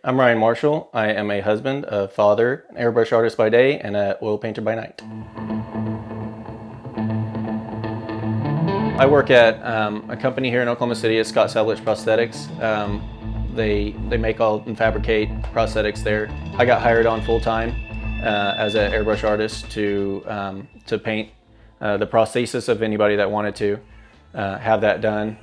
I'm Ryan Marshall. I am a husband, a father, an airbrush artist by day, and an oil painter by night. I work at a company here in Oklahoma City. It's Scott Salvage Prosthetics. They make all and fabricate prosthetics there. I got hired on full time as an airbrush artist to paint the prosthesis of anybody that wanted to have that done.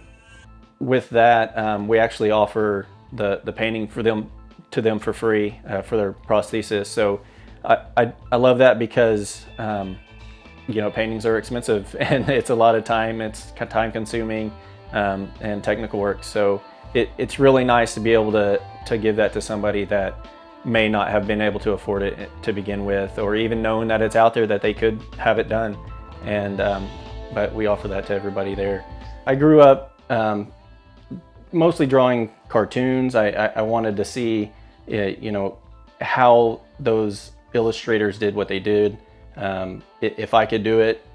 With that, we actually offer the painting to them for free for their prosthesis. So I love that because paintings are expensive and it's a lot of time. It's time consuming and technical work. So it's really nice to be able to give that to somebody that may not have been able to afford it to begin with, or even knowing that it's out there that they could have it done. And but we offer that to everybody there. I grew up mostly drawing cartoons. I wanted to see how those illustrators did what they did, if I could do it.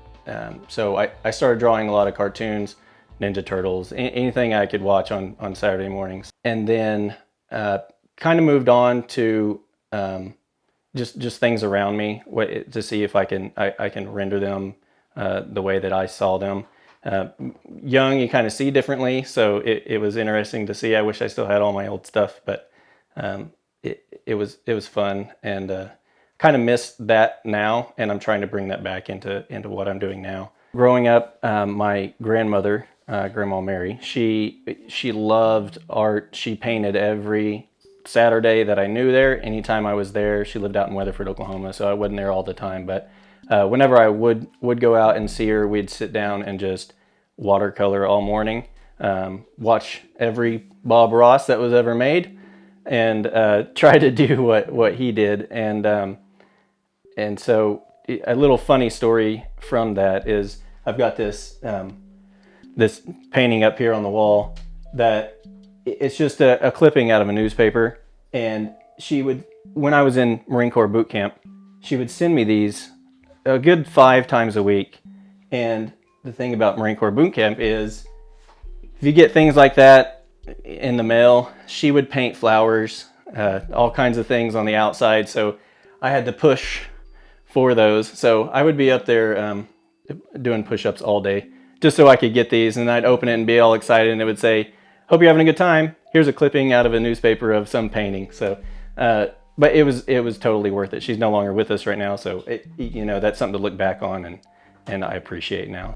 So I started drawing a lot of cartoons, Ninja Turtles, anything I could watch on Saturday mornings. And then kind of moved on to just things around me to see if I can render them the way that I saw them. Young, you kind of see differently, so it was interesting to see. I wish I still had all my old stuff, but it was fun, and kind of miss that now, and I'm trying to bring that back into what I'm doing now. Growing up, my grandmother, Grandma Mary, she loved art. She painted every Saturday that I knew there. Anytime I was there, she lived out in Weatherford, Oklahoma, so I wasn't there all the time, but whenever I would go out and see her, we'd sit down and just watercolor all morning, watch every Bob Ross that was ever made, and try to do what he did. And so a little funny story from that is I've got this this painting up here on the wall that it's just a clipping out of a newspaper. And she would, when I was in Marine Corps boot camp, she would send me these a good 5 times a week. And the thing about Marine Corps boot camp is if you get things like that in the mail, she would paint flowers, all kinds of things on the outside. So I had to push for those. So I would be up there doing push-ups all day just so I could get these, and I'd open it and be all excited, and it would say, "Hope you're having a good time. Here's a clipping out of a newspaper of some painting." So but it was totally worth it. She's no longer with us right now, so that's something to look back on, and I appreciate now.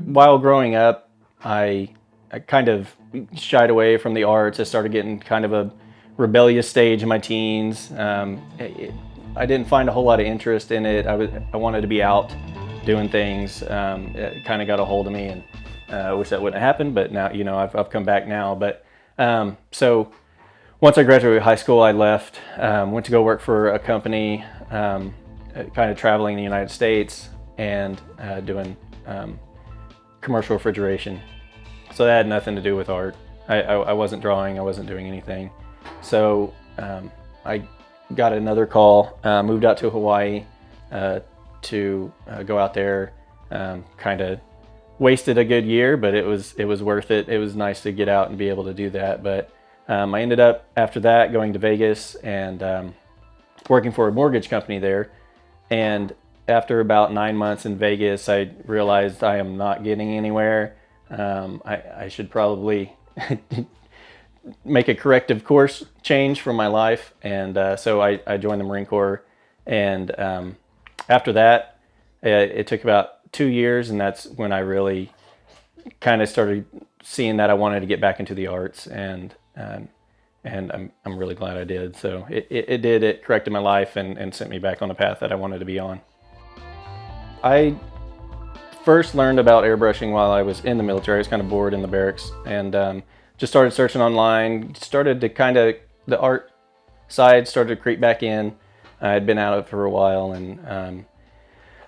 While growing up, I kind of shied away from the arts. I started getting kind of a rebellious stage in my teens. I didn't find a whole lot of interest in it. I wanted to be out doing things. It kind of got a hold of me, and I wish that wouldn't have happened, but now, I've come back now. But so once I graduated high school, I left, went to go work for a company, kind of traveling in the United States and doing commercial refrigeration. So that had nothing to do with art. I wasn't drawing, I wasn't doing anything. So I got another call, moved out to Hawaii to go out there, kind of wasted a good year, but it was worth it. It was nice to get out and be able to do that. But I ended up after that going to Vegas and working for a mortgage company there. And after about 9 months in Vegas, I realized I am not getting anywhere. I should probably make a corrective course change for my life. And so I joined the Marine Corps. And after that, it took about 2 years, and that's when I really kind of started seeing that I wanted to get back into the arts, and I'm really glad I did. So it corrected my life and sent me back on the path that I wanted to be on. I first learned about airbrushing while I was in the military. I was kind of bored in the barracks, and just started searching online, started to the art side started to creep back in. I had been out of it for a while, and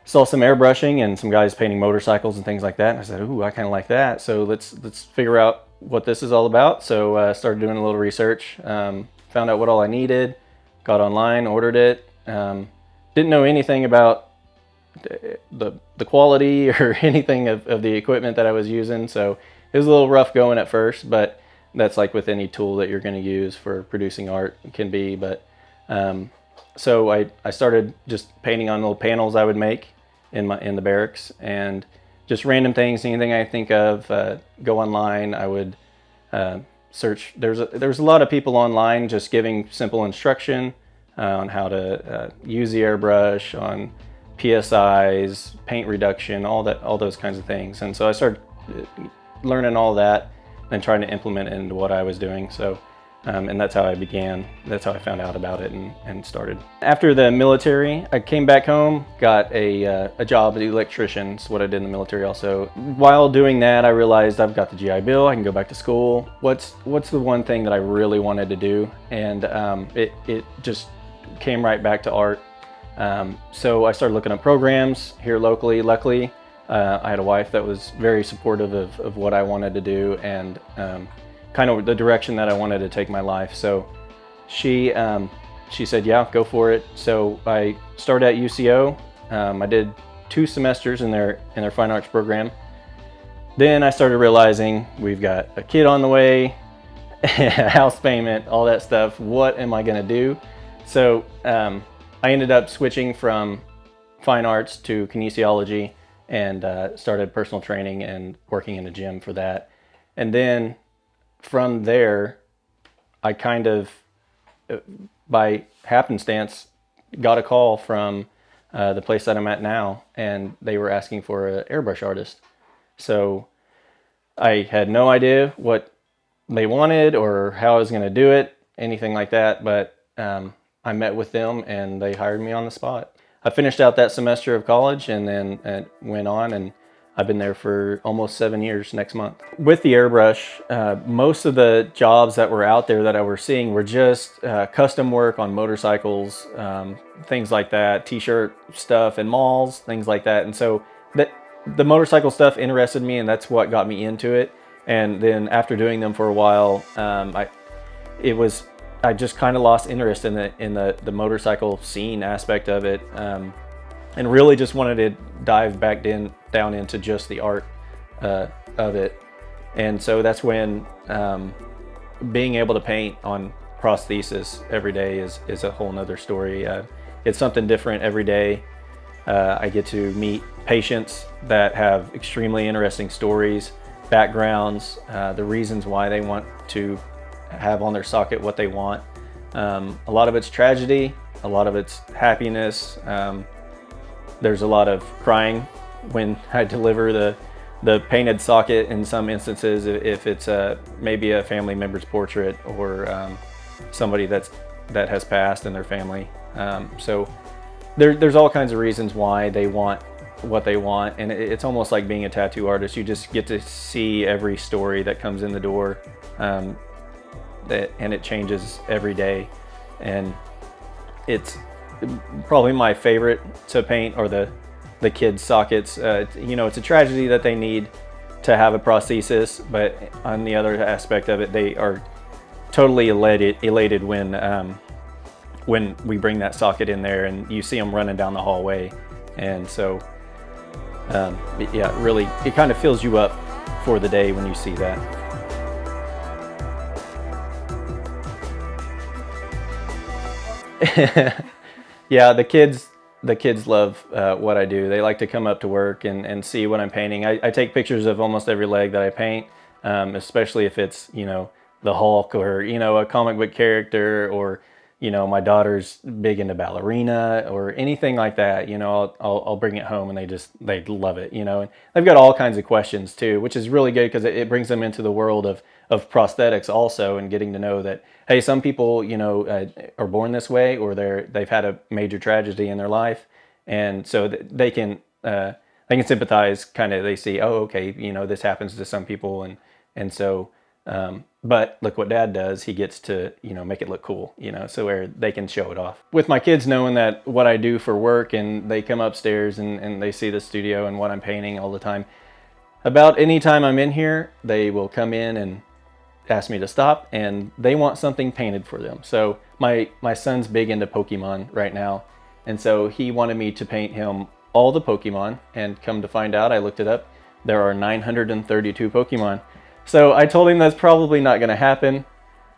saw some airbrushing and some guys painting motorcycles and things like that. And I said, "Ooh, I kind of like that. So let's figure out what this is all about." So started doing a little research, found out what all I needed, got online, ordered it. Didn't know anything about the quality or anything of the equipment that I was using. So it was a little rough going at first, but that's like with any tool that you're going to use for producing art, it can be. But so I started just painting on little panels I would make in the barracks, and just random things, anything I think of. Go online. I would search. There's a lot of people online just giving simple instruction on how to use the airbrush, on PSIs, paint reduction, all those kinds of things. And so I started learning all that and trying to implement it into what I was doing. So, and that's how I began. That's how I found out about it and started. After the military, I came back home, got a job as an electrician. That's what I did in the military also. While doing that, I realized I've got the GI Bill, I can go back to school. What's the one thing that I really wanted to do? And it just came right back to art. So I started looking at programs here locally. Luckily, I had a wife that was very supportive of what I wanted to do, and kind of the direction that I wanted to take my life. So she said, yeah, go for it. So I started at UCO. I did 2 semesters in their fine arts program. Then I started realizing we've got a kid on the way, a house payment, all that stuff. What am I going to do? So I ended up switching from fine arts to kinesiology, and started personal training and working in a gym for that. And then from there, I kind of, by happenstance, got a call from the place that I'm at now, and they were asking for an airbrush artist. So I had no idea what they wanted or how I was going to do it, anything like that, but I met with them and they hired me on the spot. I finished out that semester of college and then went on, and I've been there for almost 7 years next month. With the airbrush, most of the jobs that were out there that I was seeing were just custom work on motorcycles, things like that, t-shirt stuff in malls, things like that. And so the motorcycle stuff interested me, and that's what got me into it. And then after doing them for a while, I just kind of lost interest in the motorcycle scene aspect of it, and really just wanted to dive back down into just the art of it. And so that's when being able to paint on prosthesis every day is a whole nother story. It's something different every day. I get to meet patients that have extremely interesting stories, backgrounds, the reasons why they want to have on their socket what they want. A lot of it's tragedy, a lot of it's happiness. There's a lot of crying when I deliver the painted socket in some instances, if it's maybe a family member's portrait or somebody that has passed in their family. So there's all kinds of reasons why they want what they want, and it's almost like being a tattoo artist. You just get to see every story that comes in the door, and it changes every day. And it's probably my favorite to paint are the kids' sockets. It's a tragedy that they need to have a prosthesis, but on the other aspect of it, they are totally elated when we bring that socket in there and you see them running down the hallway. And so really, it kind of fills you up for the day when you see that. Yeah, the kids love what I do. They like to come up to work and see what I'm painting. I take pictures of almost every leg that I paint, especially if it's, the Hulk or, a comic book character, or, my daughter's big into ballerina or anything like that. I'll bring it home and they love it, and they've got all kinds of questions too, which is really good because it brings them into the world of prosthetics also, and getting to know that, hey, some people, are born this way, or they've had a major tragedy in their life. And so they can sympathize, kind of, they see, oh, okay, this happens to some people. And so, but look what Dad does, he gets to, make it look cool, so where they can show it off. With my kids knowing that what I do for work, and they come upstairs and they see the studio and what I'm painting all the time, about any time I'm in here, they will come in and ask me to stop, and they want something painted for them. So my son's big into Pokemon right now, and so he wanted me to paint him all the Pokemon, and come to find out, I looked it up, there are 932 Pokemon. So I told him that's probably not going to happen.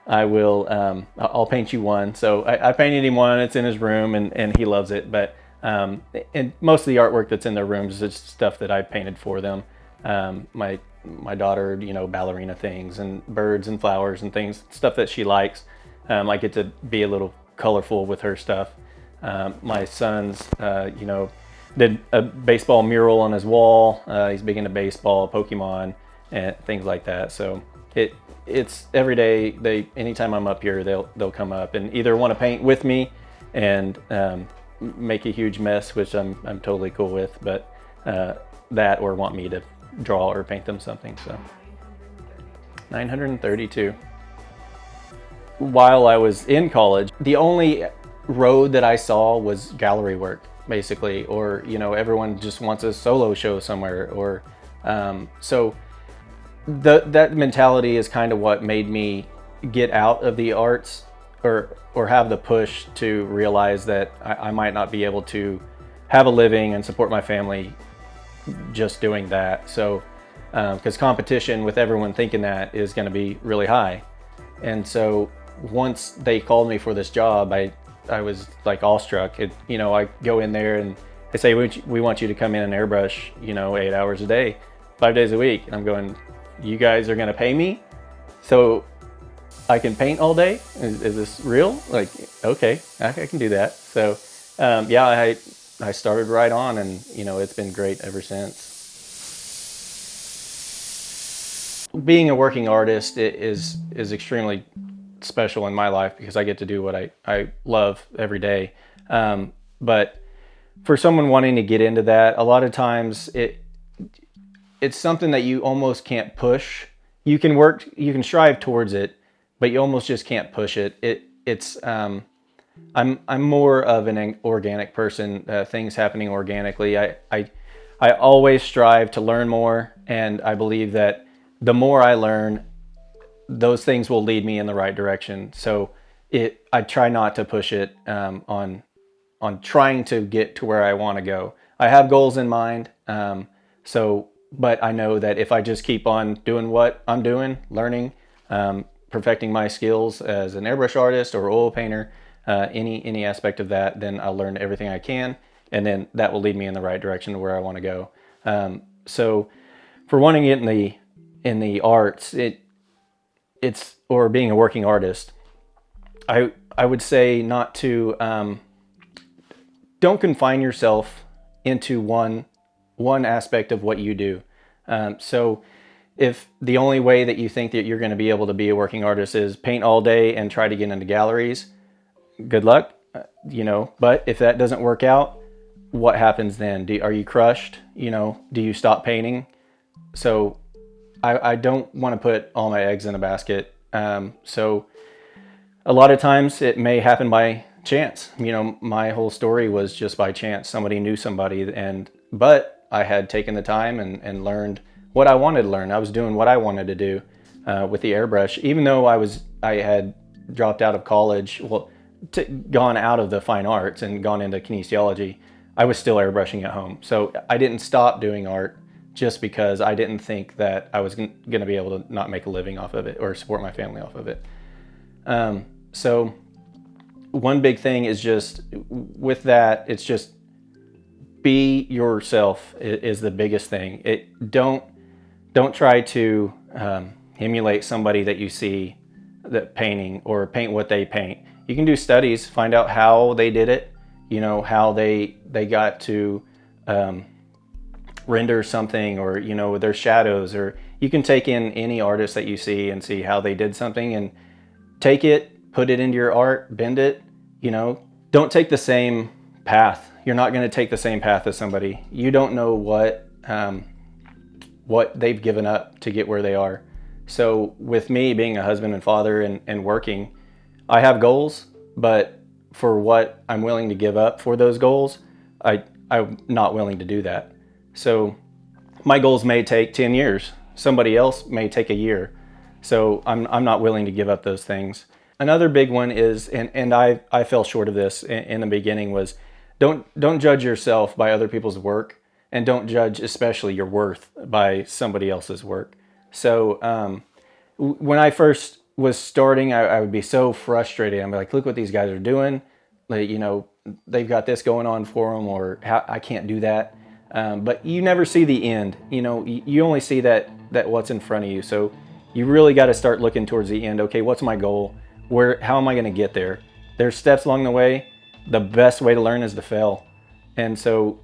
I'll paint you one. So I painted him one. It's in his room, and he loves it. But and most of the artwork that's in their rooms is stuff that I painted for them. My daughter, ballerina things and birds and flowers and things, stuff that she likes. I get to be a little colorful with her stuff. My son's, did a baseball mural on his wall. He's big into baseball, Pokemon, and things like that. So it's every day. Anytime I'm up here, they'll come up and either want to paint with me and make a huge mess, which I'm totally cool with, but that or want me to draw or paint them something. So 932. While I was in college, the only road that I saw was gallery work, basically, or everyone just wants a solo show somewhere, or so that mentality is kind of what made me get out of the arts, or have the push to realize that I might not be able to have a living and support my family just doing that. So because competition with everyone thinking that is going to be really high. And so once they called me for this job, I was like awestruck. I go in there and they say, we want you to come in and airbrush, 8 hours a day, 5 days a week. And I'm going, you guys are going to pay me so I can paint all day? Is this real? Like, okay, I can do that. So I started right on, and it's been great ever since. Being a working artist is extremely special in my life because I get to do what I love every day. But for someone wanting to get into that, a lot of times it's something that you almost can't push. You can strive towards it, but you almost just can't push it. I'm more of an organic person, things happening organically. I always strive to learn more, and I believe that the more I learn, those things will lead me in the right direction. So I try not to push it on trying to get to where I want to go. I have goals in mind, but I know that if I just keep on doing what I'm doing, learning, perfecting my skills as an airbrush artist or oil painter, any aspect of that, then I'll learn everything I can, and then that will lead me in the right direction to where I want to go. So for wanting it in the arts, it's or being a working artist, I would say not to don't confine yourself into one aspect of what you do. So if the only way that you think that you're going to be able to be a working artist is paint all day and try to get into galleries, good luck, but if that doesn't work out, what happens then? Are you crushed? Do you stop painting? So I don't want to put all my eggs in a basket. So a lot of times it may happen by chance. My whole story was just by chance. Somebody knew somebody, but I had taken the time and learned what I wanted to learn. I was doing what I wanted to do with the airbrush, even though I had dropped out of college, gone out of the fine arts and gone into kinesiology. I was still airbrushing at home. So I didn't stop doing art just because I didn't think that I was going to be able to not make a living off of it or support my family off of it. So one big thing is just with that, it's just be yourself is the biggest thing. Don't try to emulate somebody that you see that painting or paint what they paint. You can do studies, find out how they did it, how they got to render something, or their shadows, or you can take in any artist that you see and see how they did something and take it, put it into your art, bend it. Don't take the same path. You're not going to take the same path as somebody. You don't know what they've given up to get where they are. So with me being a husband and father and working, I have goals, but for what I'm willing to give up for those goals, I'm not willing to do that. So my goals may take 10 years. Somebody else may take a year. So I'm not willing to give up those things. Another big one is, and I fell short of this in the beginning, was don't judge yourself by other people's work, and don't judge especially your worth by somebody else's work. So when I first was starting, I would be so frustrated. I'm like, look what these guys are doing. Like, they've got this going on for them, or how I can't do that. But you never see the end. You only see that what's in front of you. So you really got to start looking towards the end. Okay, what's my goal? How am I going to get there? There's steps along the way. The best way to learn is to fail. And so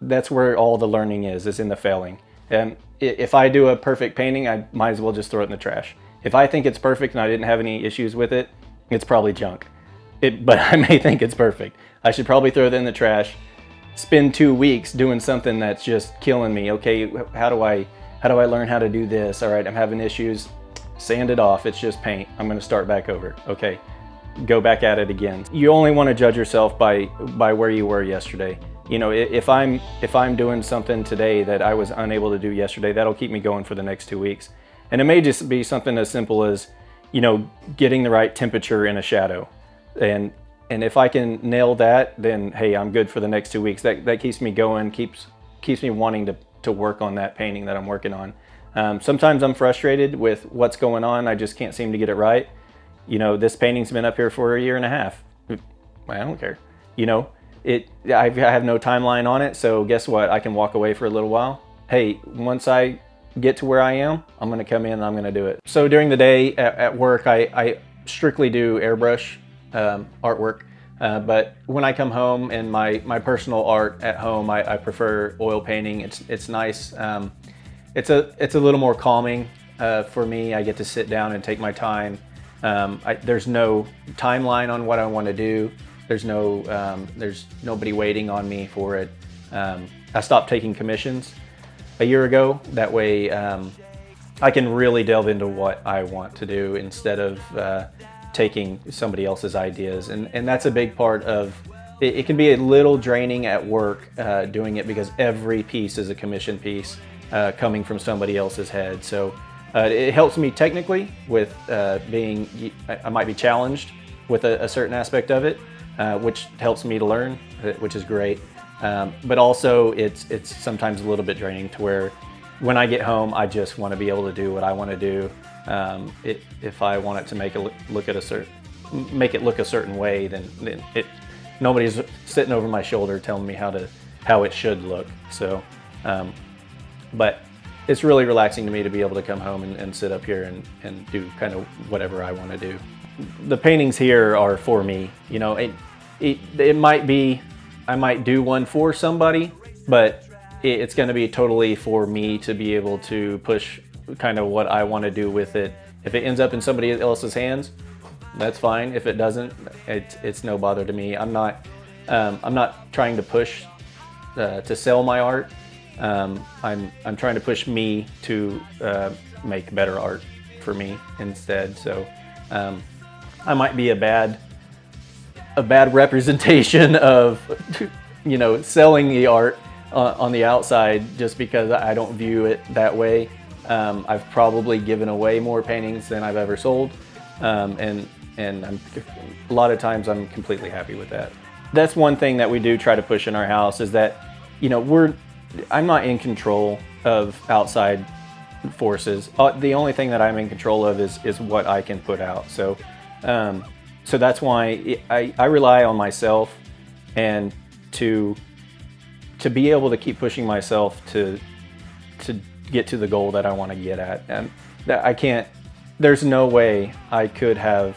that's where all the learning is in the failing. And if I do a perfect painting, I might as well just throw it in the trash. If I think it's perfect and I didn't have any issues with it, it's probably junk. But I may think it's perfect. I should probably throw it in the trash, spend 2 weeks doing something that's just killing me. Okay, how do I learn how to do this? All right, I'm having issues. Sand it off. It's just paint. I'm going to start back over. Okay, go back at it again. You only want to judge yourself by where you were yesterday. If I'm doing something today that I was unable to do yesterday, that'll keep me going for the next 2 weeks. And it may just be something as simple as, getting the right temperature in a shadow. And if I can nail that, then hey, I'm good for the next 2 weeks. That keeps me going, keeps me wanting to work on that painting that I'm working on. Sometimes I'm frustrated with what's going on. I just can't seem to get it right. This painting's been up here for 1.5 years. I don't care. I have no timeline on it, so guess what? I can walk away for a little while. Hey, once I get to where I am, I'm going to come in and I'm going to do it. So during the day at work, I strictly do airbrush artwork. But when I come home and my personal art at home, I prefer oil painting. It's nice. It's a little more calming for me. I get to sit down and take my time. There's no timeline on what I want to do. There's nobody waiting on me for it. I stopped taking commissions a year ago. That way I can really delve into what I want to do instead of taking somebody else's ideas. And that's a big part of it. It can be a little draining at work doing it, because every piece is a commission piece coming from somebody else's head. So it helps me technically with I might be challenged with a certain aspect of it, which helps me to learn, which is great. But also it's sometimes a little bit draining to where when I get home, I just want to be able to do what I want to do. If I want it to make it look a certain way, then nobody's sitting over my shoulder telling me how it should look. So, but it's really relaxing to me to be able to come home and sit up here and do kind of whatever I want to do. The paintings here are for me. It might be, I might do one for somebody, but it's going to be totally for me to be able to push kind of what I want to do with it. If it ends up in somebody else's hands, that's fine. If it doesn't, it's no bother to me. I'm not trying to push to sell my art. I'm trying to push me to make better art for me instead. So I might be a bad representation of selling the art on the outside, just because I don't view it that way. I've probably given away more paintings than I've ever sold, and a lot of times I'm completely happy with that. That's one thing that we do try to push in our house, is that I'm not in control of outside forces. The only thing that I'm in control of is what I can put out. So that's why I rely on myself, and to be able to keep pushing myself to get to the goal that I want to get at. And that I can't, there's no way I could have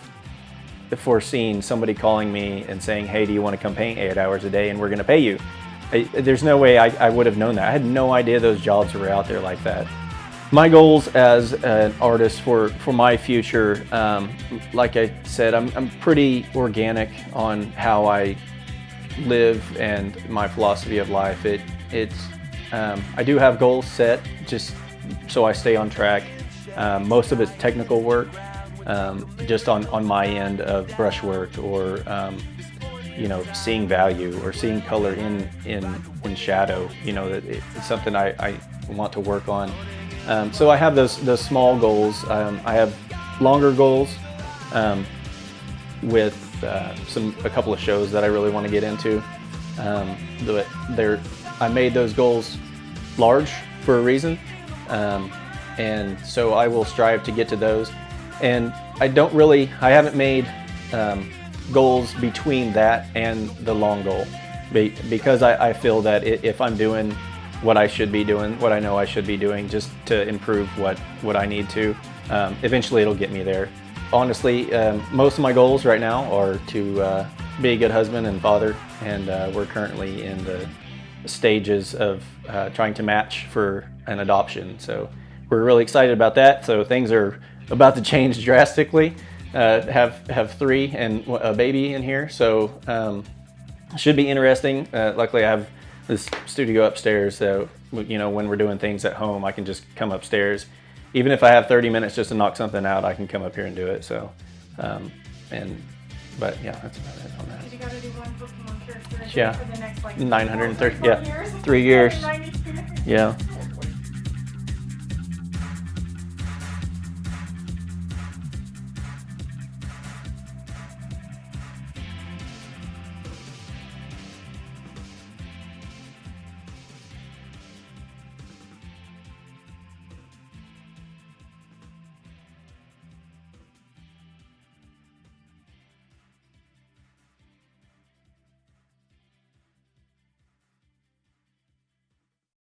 foreseen somebody calling me and saying, hey, do you want to come paint 8 hours a day and we're going to pay you? There's no way I would have known that. I had no idea those jobs were out there like that. My goals as an artist for my future, like I said, I'm pretty organic on how I live and my philosophy of life. I do have goals set just so I stay on track. Most of it's technical work, just on my end of brushwork, or seeing value or seeing color in shadow. It's something I want to work on. So I have those small goals. I have longer goals with a couple of shows that I really want to get into. I made those goals large for a reason, and so I will strive to get to those. And I haven't made goals between that and the long goal, because I feel that if I'm doing what I should be doing, what I know I should be doing, just to improve what I need to, eventually it'll get me there. Honestly, most of my goals right now are to be a good husband and father, and we're currently in the stages of trying to match for an adoption. So we're really excited about that. So things are about to change drastically. Have 3 and a baby in here, so should be interesting. Luckily, I have this studio upstairs, so when we're doing things at home, I can just come upstairs. Even if I have 30 minutes just to knock something out, I can come up here and do it. So, but yeah, that's about it on that. Because you got to do one Pokemon character Yeah. for the next 930. 4 Yeah, years. 3 years. 92. Yeah.